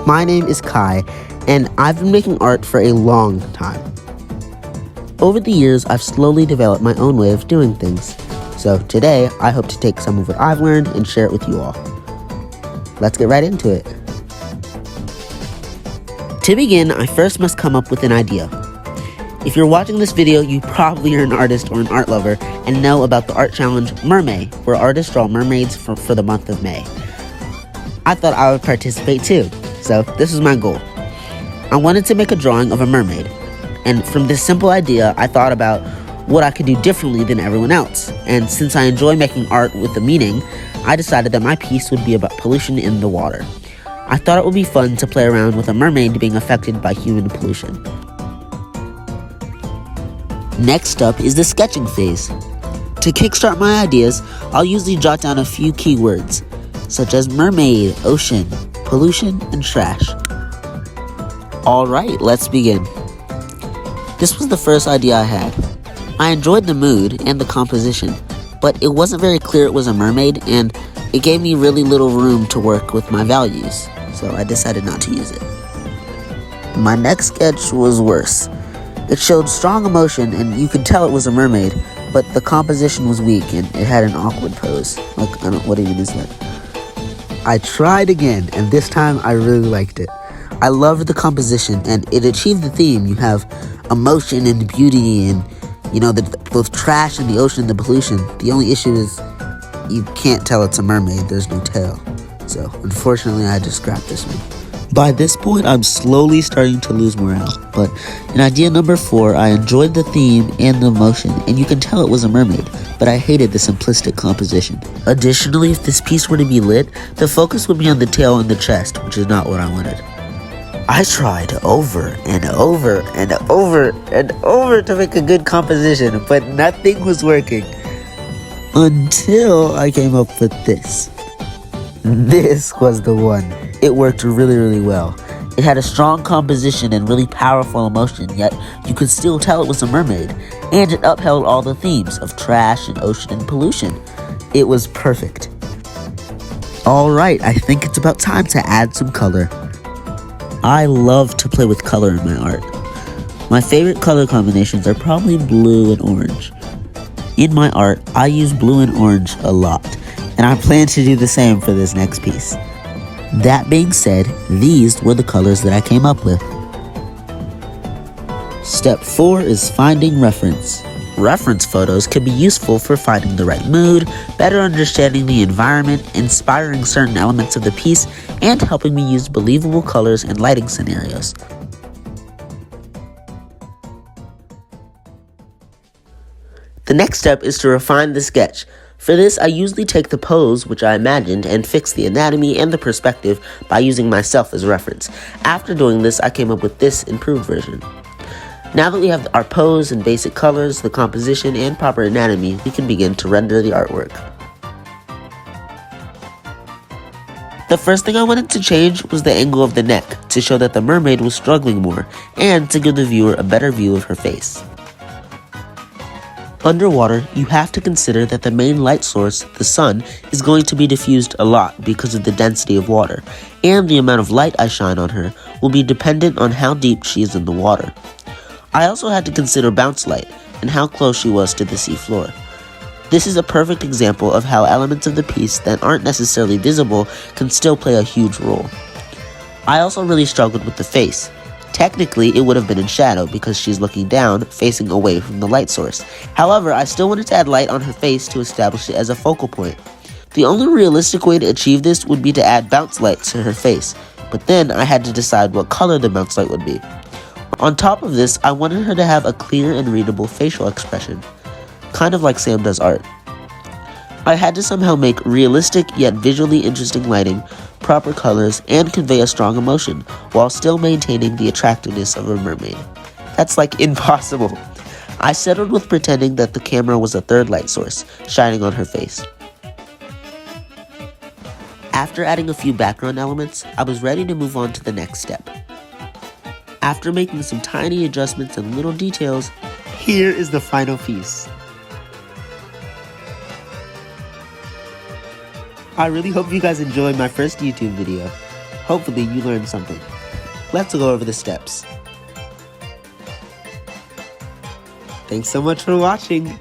My name is Kai, and I've been making art for a long time. Over the years, I've slowly developed my own way of doing things. So today, I hope to take some of what I've learned and share it with you all. Let's get right into it. To begin, I first must come up with an idea. If you're watching this video, you probably are an artist or an art lover and know about the art challenge Mermay, where artists draw mermaids for the month of May. I thought I would participate too, so this is my goal. I wanted to make a drawing of a mermaid, and from this simple idea, I thought about what I could do differently than everyone else, and since I enjoy making art with a meaning, I decided that my piece would be about pollution in the water. I thought it would be fun to play around with a mermaid being affected by human pollution. Next up is the sketching phase. To kickstart my ideas, I'll usually jot down a few keywords, such as mermaid, ocean, pollution, and trash. Alright, let's begin. This was the first idea I had. I enjoyed the mood and the composition, but it wasn't very clear it was a mermaid, and it gave me really little room to work with my values, so I decided not to use it. My next sketch was worse. It showed strong emotion, and you could tell it was a mermaid, but the composition was weak, and it had an awkward pose. What even is that? I tried again, and this time I really liked it. I loved the composition, and it achieved the theme. You have emotion and beauty, and both trash and the ocean and the pollution. The only issue is you can't tell it's a mermaid. There's no tail. So, unfortunately, I had to scrap this one. By this point, I'm slowly starting to lose morale, but in idea number 4, I enjoyed the theme and the emotion, and you can tell it was a mermaid, but I hated the simplistic composition. Additionally, if this piece were to be lit, the focus would be on the tail and the chest, which is not what I wanted. I tried over and over and over and over to make a good composition, but nothing was working. Until I came up with this. This was the one. It worked really, really well. It had a strong composition and really powerful emotion, yet you could still tell it was a mermaid, and it upheld all the themes of trash and ocean and pollution. It was perfect. Alright, I think it's about time to add some color. I love to play with color in my art. My favorite color combinations are probably blue and orange. In my art, I use blue and orange a lot, and I plan to do the same for this next piece. That being said, these were the colors that I came up with. Step 4 is finding reference. Reference photos can be useful for finding the right mood, better understanding the environment, inspiring certain elements of the piece, and helping me use believable colors and lighting scenarios. The next step is to refine the sketch. For this, I usually take the pose, which I imagined, and fix the anatomy and the perspective by using myself as reference. After doing this, I came up with this improved version. Now that we have our pose and basic colors, the composition, and proper anatomy, we can begin to render the artwork. The first thing I wanted to change was the angle of the neck, to show that the mermaid was struggling more, and to give the viewer a better view of her face. Underwater, you have to consider that the main light source, the sun, is going to be diffused a lot because of the density of water, and the amount of light I shine on her will be dependent on how deep she is in the water. I also had to consider bounce light and how close she was to the seafloor. This is a perfect example of how elements of the piece that aren't necessarily visible can still play a huge role. I also really struggled with the face. Technically, it would have been in shadow because she's looking down, facing away from the light source. However, I still wanted to add light on her face to establish it as a focal point. The only realistic way to achieve this would be to add bounce light to her face, but then I had to decide what color the bounce light would be. On top of this, I wanted her to have a clear and readable facial expression, kind of like Sam does art. I had to somehow make realistic yet visually interesting lighting, proper colors, and convey a strong emotion, while still maintaining the attractiveness of a mermaid. That's like impossible. I settled with pretending that the camera was a third light source, shining on her face. After adding a few background elements, I was ready to move on to the next step. After making some tiny adjustments and little details, here is the final piece. I really hope you guys enjoyed my first YouTube video. Hopefully you learned something. Let's go over the steps. Thanks so much for watching.